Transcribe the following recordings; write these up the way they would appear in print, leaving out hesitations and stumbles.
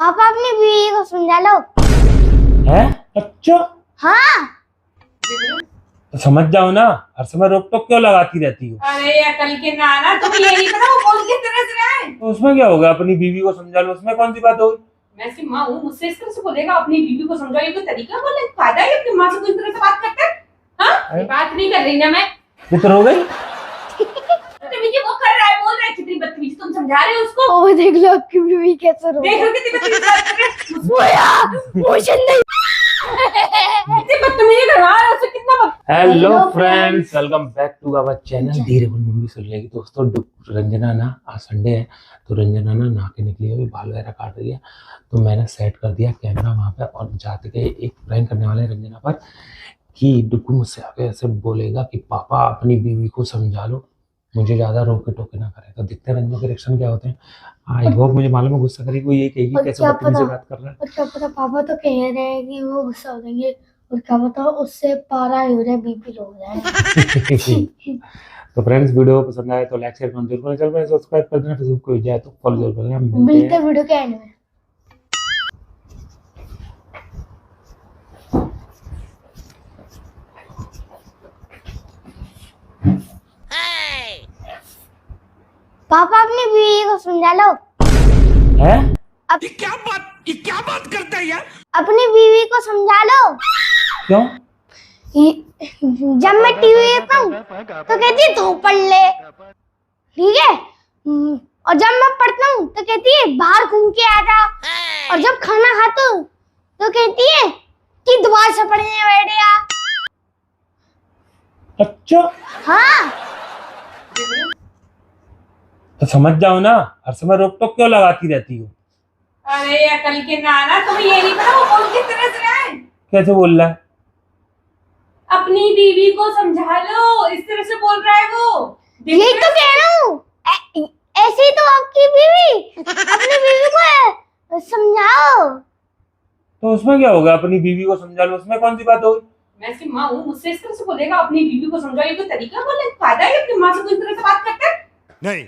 पापा अपनी बीवी को समझा लो। है? अच्छा हाँ तो समझ जाओ ना, हर समय रोक टोक क्यों लगाती रहती हो? अरे अकल के नाना, तुम्हें ये नहीं पता वो कौन किस तरह से रहा है? तो उसमें क्या होगा, अपनी बीवी को समझा लो, उसमें कौन सी बात होगी? मैं इसकी माँ हूँ, मुझसे इस तरह से बोलेगा? अपनी बीवी को समझाओ, ये कोई तरीका बोलने का? फायदा है अपनी माँ से कोई इस तरह से बात करते हैं? हाँ, ये बात नहीं कर रही ना मैं। फिक्र हो गई? बदतमीजी वो कर रहा है, बोल रहा है कितनी बदतमीजी, तुम समझा रहे हो उसको? वो देख लो आपकी बीवी कैसे रो देख लो कितनी बदतमीजी बात कर रहे हैं। मुझे नहीं। कितनी बदतमीजी करवा रहा है उससे, कितना hello friends, welcome back to our channel धीरे बोल मम्मी सुन लेगी। दोस्तों रंजना ना आज संडे है तो रंजना ना नहा के निकली है, अभी बाल वगैरह काट रही है। तो मैंने सेट कर दिया कैमरा वहां पे और जाते के एक प्रैंक करने वाले हैं रंजना पर कि डुगू मुझसे आके ऐसे बोलेगा कि पापा अपनी बीवी को समझा लो, मुझे ज्यादा रोके टोके ना करे। तो देखते हैं रंजना के रिएक्शन क्या होते हैं। आई होप, मुझे मालूम है गुस्सा करेगी, वो ये कहेगी और कैसे क्या बदतमीजी से पता? बात कर रहा है। और क्या पता, पापा तो कह रहे हैं कि वो गुस्सा हो जाएंगे और क्या पता उससे पारा हो जाए, बीपी लो हो जाए। तो फ्रेंड्स, वीडियो पसंद आए तो लाइक शेयर कमेंट जरूर करें, चैनल पर सब्सक्राइब कर देना, फेसबुक पे जाए तो फॉलो जरूर करना। मिलते हैं वीडियो के एंड में। पापा अपनी बीवी को समझा लो। है? ये क्या बात करता है यार? अपनी बीवी को समझा लो। क्यों? जब मैं टीवी देखता हूँ तो कहती है तू पढ़ ले, ठीक है? और जब मैं पढ़ता हूँ तो कहती है बाहर घूम के आ जा। और जब खाना खाता हूँ तो कहती है कि दोबारा से पढ़ने बैठ जा। अच्छा हाँ तो समझ जाओ ना, हर समय रोक टोक क्यों लगाती रहती हो? अरे अकल के नाना, तुम्हें ये नहीं पता वो कौन किस तरह से रहा है? कैसे बोल रहा है? अपनी बीवी को समझा लो, इस तरह से बोल रहा है वो। यही तो कह रहा हूँ, ऐसे ही तो आपकी बीवी अपनी बीवी को समझाओ। तो उसमें क्या होगा, अपनी बीवी को समझा लो, उसमें कौन सी बात होगी? मैं इसकी माँ हूँ, मुझसे इस तरह से बोलेगा अपनी बीवी को समझाओ, ये कोई तरीका बोलने का? फायदा है अपनी माँ से कोई इस तरह से बात करते हैं? नहीं।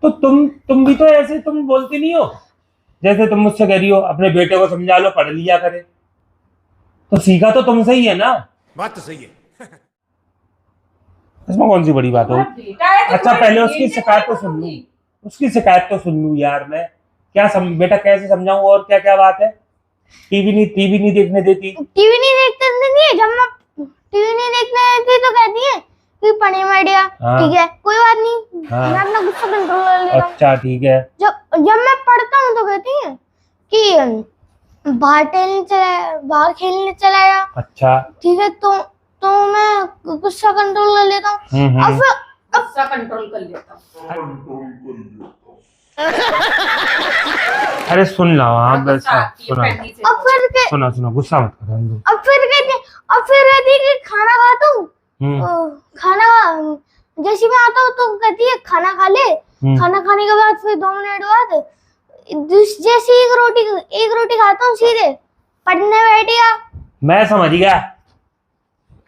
तो तुम भी तो ऐसे तुम बोलती नहीं हो, जैसे तुम मुझसे कह रही हो अपने बेटे को समझा लो, पढ़ लिया करे। तो सीखा तो तुमसे ही है ना। बात तो सही है। इसमें कौन सी बड़ी बात हो? तुम्हारा बेटा है तो अच्छा तुम्हारे पहले उसकी बेटे शिकायत तो को सुन लूं, समझी। उसकी शिकायत तो सुन लूं यार मैं। बेटा कैसे समझाऊं और क्या क्या बात है? टीवी नहीं देखने देती। टीवी नहीं देखते नहीं है, जब मैं टीवी नहीं देखने देती तो कहती है कि पढ़ने बैठ जा। हाँ। ठीक है, कोई बात नहीं। हाँ। मैं अपना गुस्सा कंट्रोल कर ले रहा हूँ। अच्छा ठीक है। जब मैं पढ़ता हूँ तो कहती है कि बाहर खेलने चला जा। अच्छा ठीक है, तो मैं गुस्सा कंट्रोल कर लेता हूँ। और फिर गुस्सा कंट्रोल कर लेता हूँ। अरे सुन लो, हाँ बस सुना अब सुना गुस्सा मत करो। अब फिर कहती है कि खाना खाता हूँ। खाना जैसे मैं आता हूँ तो कहती है खाना खा ले। खाना खाने के बाद फिर 2 मिनट बाद जैसे एक रोटी खाता हूँ सीधे पढ़ने बैठ गया। मैं समझ गया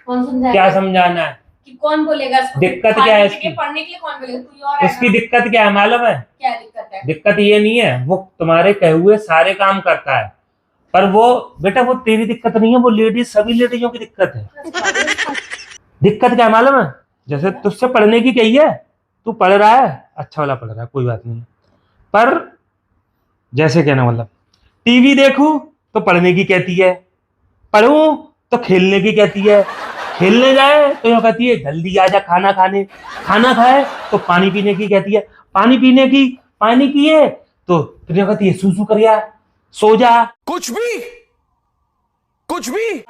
कौन समझाएगा? क्या समझाना है। कि कौन बोलेगा इसको? दिक्कत खाने क्या है के लिए, इसकी? पढ़ने के लिए कौन बोलेगा? तू ही और है उसकी ना? दिक्कत क्या है मालूम है? क्या दिक्कत है? दिक्कत ये नहीं है, वो तुम्हारे कहे हुए सारे काम करता है, पर वो बेटा वो तेरी दिक्कत नहीं है, वो लेडीज सभी लेडीजों की दिक्कत है। दिक्कत क्या है मालूम है? जैसे तुझसे पढ़ने की कही है, तू पढ़ रहा है, अच्छा वाला पढ़ रहा है, कोई बात नहीं है, पर जैसे कहना मतलब टीवी देखूं तो पढ़ने की कहती है, पढ़ूं तो खेलने की कहती है, खेलने जाए तो यूं कहती है जल्दी आ जा खाना खाने, खाना खाए तो पानी पीने की कहती है, पानी पिए तो फिर यूं कहती है सूसू कर या सो जा। कुछ भी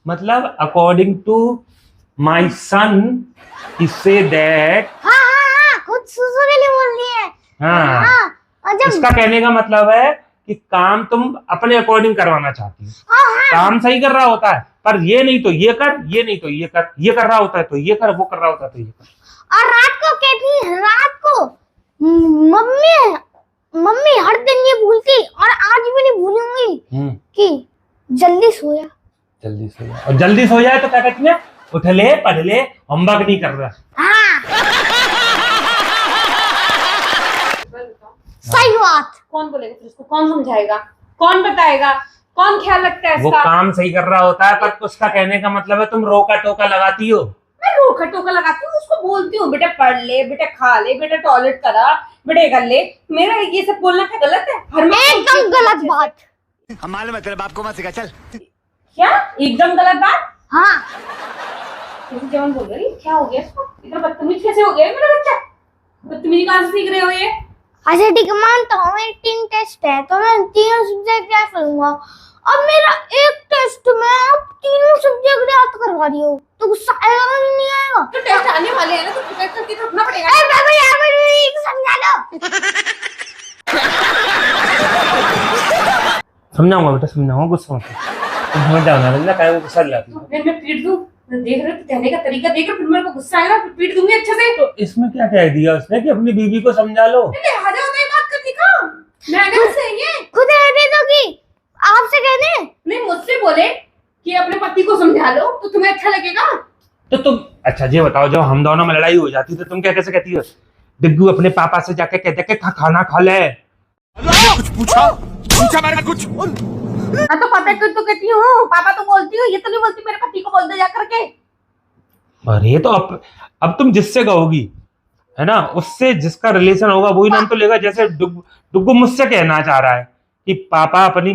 मतलब according to my son he say that। हाँ, खुद सुसु के लिए बोलती है। हाँ, और जब इसका कहने का मतलब है कि काम तुम अपने अकॉर्डिंग करवाना चाहती हो। काम सही कर रहा होता है, पर ये नहीं तो ये कर, ये नहीं तो ये कर, ये कर रहा होता है तो ये कर, वो कर रहा होता है तो ये कर। और रात को कहती है, रात को मम्मी हर दिन ये भूलती और आज भी नहीं भूलूंगी कि जल्दी सो जा। जल्दी सो जाए, और जल्दी सो जाए तो क्या कहती है? उठ ले, पढ़ ले, होमवर्क नहीं कर रहा। हाँ। सही बात। कौन बोलेगा फिर उसको? कौन समझाएगा? कौन बताएगा? कौन ख्याल रखता है वो इसका? काम सही कर रहा होता है, पर उसका कहने का मतलब है तुम रोका टोका लगाती हो। मैं रोका टोका लगाती हूँ, उसको बोलती हूँ बेटा पढ़ ले, बेटा खा ले, बेटा टॉयलेट करा, बेटा ये कर ले। मेरा ये सब बोलना क्या गलत है? हर माँ एकदम गलत बात। हम मालूम है तेरे बाप को मत सिखा, चल। क्या एकदम गलत बात? हाँ कैसे जवान बोल रही? क्या हो गया इसको? इतना बदतमीज कैसे हो गया है मेरा बच्चा? बदतमीजी कहाँ से सीख रहे हो ये? अच्छा ठीक है, मानता हूँ मेरी 3 टेस्ट है तो मैं तीनों सब्जेक्ट याद करूंगा। अब मेरा एक टेस्ट में आप तीनों सब्जेक्ट याद करवा रही हो तो गुस्सा आएगा कि नहीं आएगा? तो टेस्ट आने वाले हैं ना, तो प्रिपेयर करके तो रखना पड़ेगा। अरे बाबा यार मुझे एक समझा दो। समझाऊंगा बेटा, समझाऊंगा, गुस्सा मत कर। तुम समझ जाओ ना, क्या वो गुस्सा लाती है। फिर मैं पीट दूं? देख रहे हो कहने का तरीका देख रहे हो, फिर मेरे को गुस्सा आएगा, फिर पीट दूंगी अच्छे से। तो इसमें क्या कह दिया उसने कि अपनी बीवी को समझा लो? लिहाजा होता है बात करने का। मैंने से ये खुद कहते तो कि आपसे कहने नहीं, मुझसे बोले कि अपने पति को समझा लो तो तुम्हें अच्छा लगेगा। तो तुम अच्छा ये बताओ, जब हम दोनों में लड़ाई हो जाती तो तुम क्या कैसे कहती हो? डिग्गू अपने पापा से जाके कहते कि खाना खा ले। कुछ पूछा मैंने कुछ? मैं तो पता क्यों तो कहती हूँ, पापा तो बोलती हूँ, ये तो नहीं बोलती मेरे पति को बोल दे जा करके। अरे तो अब तुम जिससे कहोगी है ना, उससे जिसका रिलेशन होगा वही नाम तो लेगा। जैसे डुग्गू मुझसे कहना चाह रहा है कि पापा अपनी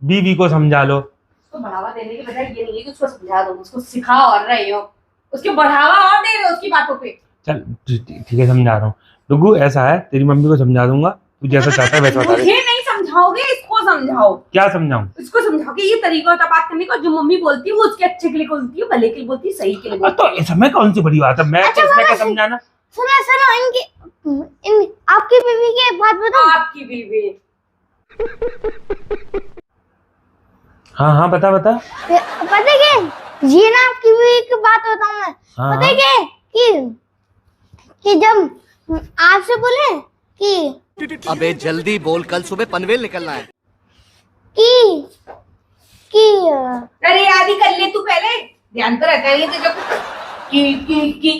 बीवी को समझा लो। उसको बढ़ावा देने की बजाय ये नहीं है कि उसको समझा दो, उसको सिखा और रहे हो, उसके बढ़ावा और दे रहे हो उसकी बातों पे। चल ठीक है, समझा रहा हूँ। डुग्गू ऐसा है, तेरी मम्मी को समझा दूंगा, तू जैसा चाहता है वैसा बता दे। मुझे नहीं समझाओगे, इसको समझाओ। क्या समझाऊं? इसको समझाओ कि ये तरीका होता है बात करने का। जो मम्मी बोलती है वो उसके अच्छे के लिए बोलती है, भले के लिए बोलती है, सही के लिए बोलती तो इसमें कौन सी बड़ी बात है? मैं अच्छा, इसमें क्या समझाना? सुनो आपकी बीवी की एक बात है। बताऊं? आपकी बीवी? हाँ बता। पता है क्या, ये ना आपकी बीवी की बात बताऊं मैं। हाँ, पता है क्या कि जब आपसे बोले कि अबे जल्दी बोल, कल सुबह पनवेल निकलना है। कि अरे याद ही कर ले तू, पहले ध्यान तो रहता है ये तो। जब की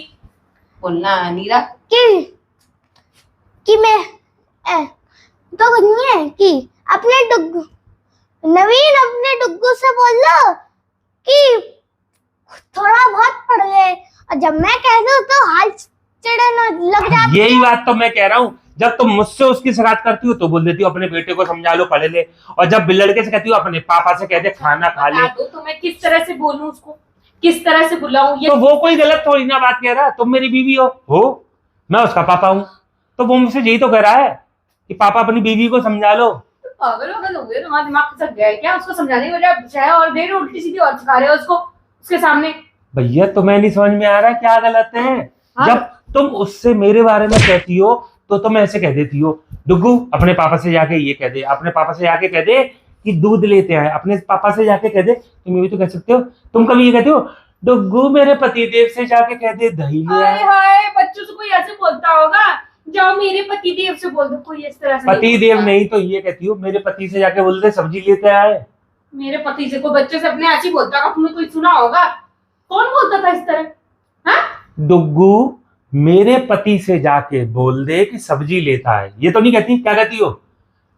बोलना नीरा कि मैं तो कुछ नहीं है कि अपने डुग्गू नवीन अपने डुग्गू से बोल लो कि थोड़ा बहुत पढ़ ले, और जब मैं कह दूं तो हाल चिढ़ने लग जाती है। यही बात तो मैं कह रहा हूँ। जब तुम मुझसे उसकी शिकायत करती हो तो बोल देती हो अपने बेटे को समझा लो, पढ़ ले। और जब लड़के से कहती हो अपने पापा से कह दे खाना खा ले। तो मैं किस तरह से बोलूं उसको, किस तरह से बुलाऊं? ये तो वो कोई गलत थोड़ी ना बात कह रहा। तुम मेरी बीवी हो, मैं उसका पापा हूँ, तो वो मुझसे यही तो कह रहा है कि पापा अपनी बीवी को समझा लो। पागल हो गए, तुम्हारा दिमाग खसक गया है क्या? उसको समझाने की बजाय चाहे और दे रहे उल्टी सीधी और सिखा रहे हो उसको उसके सामने। भैया तुम्हें नहीं समझ में आ रहा क्या गलत है? हाँ? जब तुम उससे मेरे बारे में कहती हो तो तुम ऐसे कह देती हो, डुग्गू अपने पापा से जाके ये कह दे, अपने पापा से जाके कह दे कि दूध लेते आए, अपने पापा से जाके कह दे। तुम ये भी तो कह सकते हो। तुम कभी ये कहते हो डुग्गू मेरे पतिदेव से जाके कह दे दही ले आए। हाय बच्चों से कोई ऐसे बोलता होगा? जाओ मेरे पतिदेव से बोल दो, कोई इस तरह से पतिदेव नहीं तो ये कहती हो मेरे पति से जाके बोल दे सब्जी लेते आए। मेरे पति से कोई बच्चे से अपने ऐसे ही बोलता होगा, तुमने कोई सुना होगा? कौन बोलता था इस तरह? हाँ? डुग्गू मेरे पति से जाके बोल दे कि सब्जी लेता है, ये तो नहीं कहती। क्या कहती हो?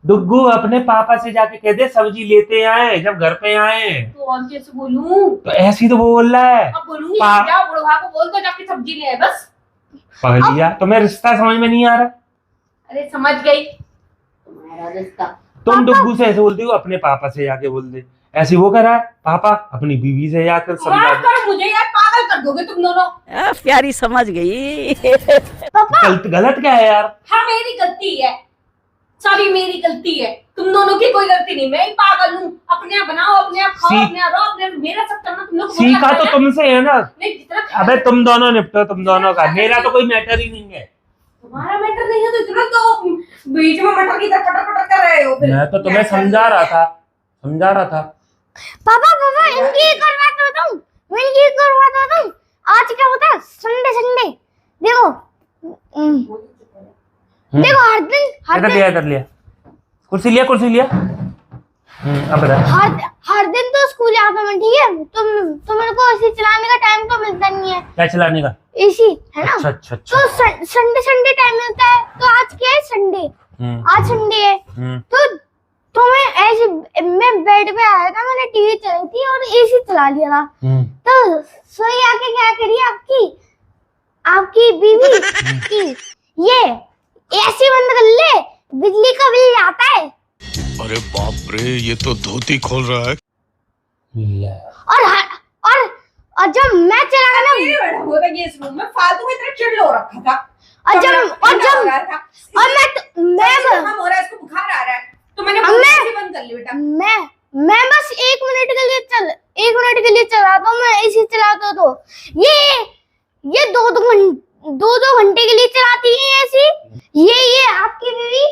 डुग्गू अपने पापा से जाके कह दे सब्जी लेते आए जब घर पे आए। तो और कैसे बोलूं? तो ऐसी तो बोल रहा है। अब बोलूंगी जाओ बुढ़वा को बोल दो जाके सब्जी ले आए, बस। पढ़ लिया तो मैं रिश्ता समझ में नहीं आ रहा। अरे समझ गई, तुम्हारा रिश्ता। तुम डुग्गू से ऐसे बोलती हो अपने पापा से जाके बोल दे, ऐसे वो कह रहा है पापा अपनी बीवी से जाकर समझा माफ दे। करो मुझे यार, पागल कर दोगे तुम दोनों। प्यारी समझ गई। गलत क्या है यार? हाँ मेरी गलती है, सॉरी मेरी गलती है, तुम दोनों की कोई गलती नहीं। मैं ही पागल हूँ। अपने आप बनाओ, अपने आप खाओ, अपने आप रहो, अपने मेरा सब करना तुम लोग को सीखा तो तुमसे है ना। नहीं, जितना अबे तुम दोनों निपटो, तुम दोनों का, मेरा तो कोई मैटर ही नहीं है। तुम्हारा मैटर नहीं है तो इतना तो बीच में मटर की तरह पटर पटर कर रहे हो। फिर मैं तो तुम्हें समझा रहा था। पापा इनकी एक और बात बताऊं, आज क्या होता है संडे देखो देखो हर दिन कर लिया कुर्सी लिया। अब बता। हर दिन तो स्कूल आता मैं, ठीक है? तो मेरे को ऐसे चलाने का टाइम तो मिलता नहीं है। क्या चलाने का? इसी है ना। अच्छा। तो संडे टाइम मिलता है, तो आज क्या है? संडे। आज संडे है तो मैं ऐसे मैं बेड पे आया था, मैंने टीवी चलाई थी और एसी चला लिया था। तो सोई आके क्या करी आपकी बीवी की ये एसी बंद कर ले, बिजली का बिल आता है। अरे बाप रे, ये तो धोती खोल रहा है। और जब मैं चला गया ना, मेरे बैठा हुआ था ये इस रूम में, फालतू में इतना चिड़ हो रखा था। और मैं हो रहा है, इसको बुखार आ रहा है, तो मैंने बंद कर ली बेटा। मैं बस 1 मिनट के लिए चलाता हूँ, मैं एसी चलाता तो ये 2 घंटे के लिए चलाती है एसी। ये आपकी बीवी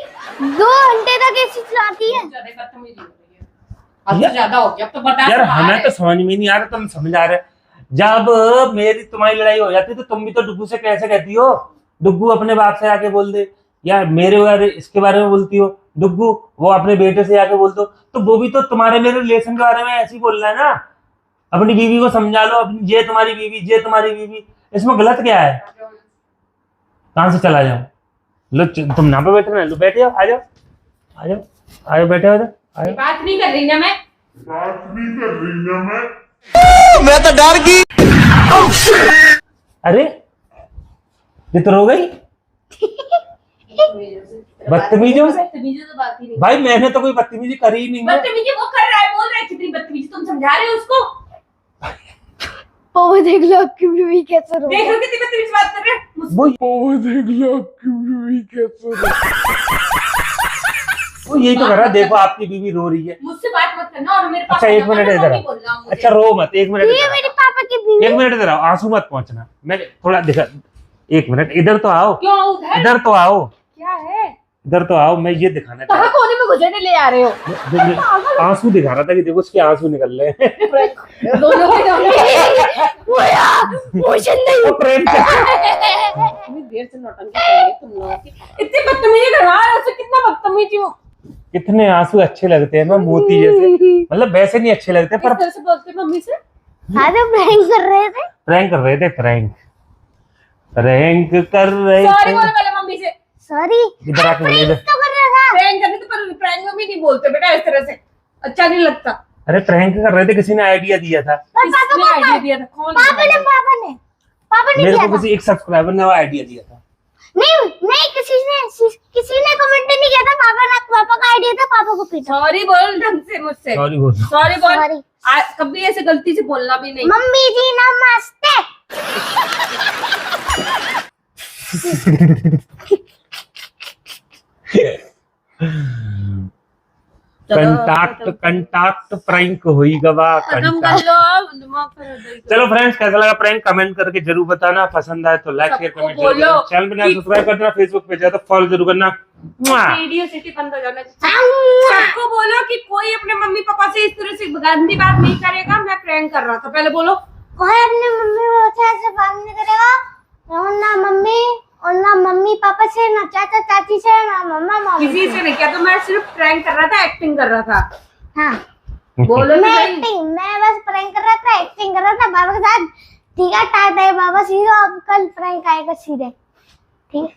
2 घंटे तक एसी चलाती है। ज्यादा बदतमीजी हो रही है, अब तो ज्यादा हो गया। अब तो बता यार हमें तो समझ में नहीं आ रहा, तुम समझ आ रहे। जब मेरी तुम्हारी लड़ाई हो जाती तो तुम भी तो डुग्गू से कैसे कहती हो, डुग्गू अपने बाप से आके बोल दे, या मेरे बारे इसके बारे में बोलती हो, डुग्गू वो अपने बेटे से आके बोल दो, तो वो भी तो तुम्हारे मेरे रिलेशन के बारे में ऐसे ही बोल रहा है ना। अपनी बीवी को समझा लो, अपनी ये तुम्हारी बीवी, इसमें गलत क्या है? कहां से चला जाऊं? लो तुम ना पे बैठे ना, लो बैठे आ जाओ बैठे हो जाओ। बात नहीं कर रही ना मैं। मैं तो डर गई। अरे ये तो रो गई बदतमीजों से। बदतमीजी तो बात ही नहीं। भाई मैंने तो कोई बदतमीजी करी ही नहीं है। बदतमीजी वो कर रहा है, बोल रहा है कितनी बदतमीजी, तुम समझा रहे हो उसको? वो देख लो आपकी बीवी कैसे रो देख लो कितनी बदतमीजी बात कर रहे हैं। वो देख लो आपकी बीवी कैसे वो यही तो कर रहा है, देखो आपकी बीवी रो रही है। मुझसे बात मत करना और मेरे पास अच्छा 1 मिनट इधर आओ। अच्छा रो मत, 1 मिनट ये मेरे पापा की बीवी। 1 मिनट इधर आओ, आंसू मत पहुंचना। मैं थोड़ा देखा, 1 मिनट इधर तो आओ। क्यों उधर? इधर तो आओ, क्या है? इधर तो आओ, मैं ये दिखाना कहाँ कोने में गुजरने ले आ रहे हो? आंसू दिखा रहा था कि देखो उसके आंसू निकल रहे हैं। दोनों के दोनों। वो प्रेम कर इतनी देर से नौटंकी कर रही है तुम लोगों की। इतनी बदतमीजी करवा रहे हो, उससे कितना बदतमीजी हो। कितने आंसू अच्छे लगते हैं ना, मोती जैसे, मतलब वैसे नहीं अच्छे लगते किस पर तरह से बोलते हैं मम्मी से? हाँ तो प्रैंक कर रहे थे। प्रैंक कर रहे थे। प्रैंक कर रहे सॉरी थे। बोलो पहले मम्मी से। सॉरी इधर आके बोले इधर। तो कर रहा था। प्रैंक करने तो पर प्रैंक में भी नहीं बोलते बेटा इस तरह से, अच्छा नहीं लगता। अरे प्रैंक कर रहे थे, किसी ने आइडिया दिया था। किसने आइडिया दिया था? कौन? पापा ने मेरे दिया को था। किसी एक सब्सक्राइबर ने आइडिया दिया था। नहीं किसी ने कमेंट नहीं किया था। पापा का आइडिया था, पापा को पीटा। सॉरी बोल ढंग से मुझसे। सॉरी बोल। सॉरी बोल। Sorry। कभी ऐसे गलती से बोलना भी नहीं। मम्मी जी नमस्ते। कंटाक्ट प्रैंक हुई गवा। खत्म कर लो अब, दिमाग खराब है। चलो फ्रेंड्स, कैसा लगा प्रैंक कमेंट करके जरूर बताना। पसंद आए तो लाइक शेयर सबको कमेंट जरूर बोलो करना। चैनल पे नया सब्सक्राइब कर देना, फेसबुक पे जाए तो फॉलो जरूर करना। रेडियो सिटी बंद हो जाना चाहिए। सबको बोलो कि कोई अपने मम्मी पापा से इस तरह से गंदी बात नहीं करेगा। मैं प्रैंक कर रहा था, पहले बोलो। कोई अपने मम्मी पापा से बात नहीं करेगा, और ना मम्मी पापा से, ना चाचा चाची से, ना मम्मा मामी किसी से नहीं किया, तो मैं सिर्फ प्रैंक कर रहा था, एक्टिंग कर रहा था। हाँ बोलो तो मैं बस प्रैंक कर रहा था, एक्टिंग कर रहा था बाबा के साथ। ठीक है टाटा बाबा, सीधे अब कल प्रैंक आएगा सीधे। ठीक है।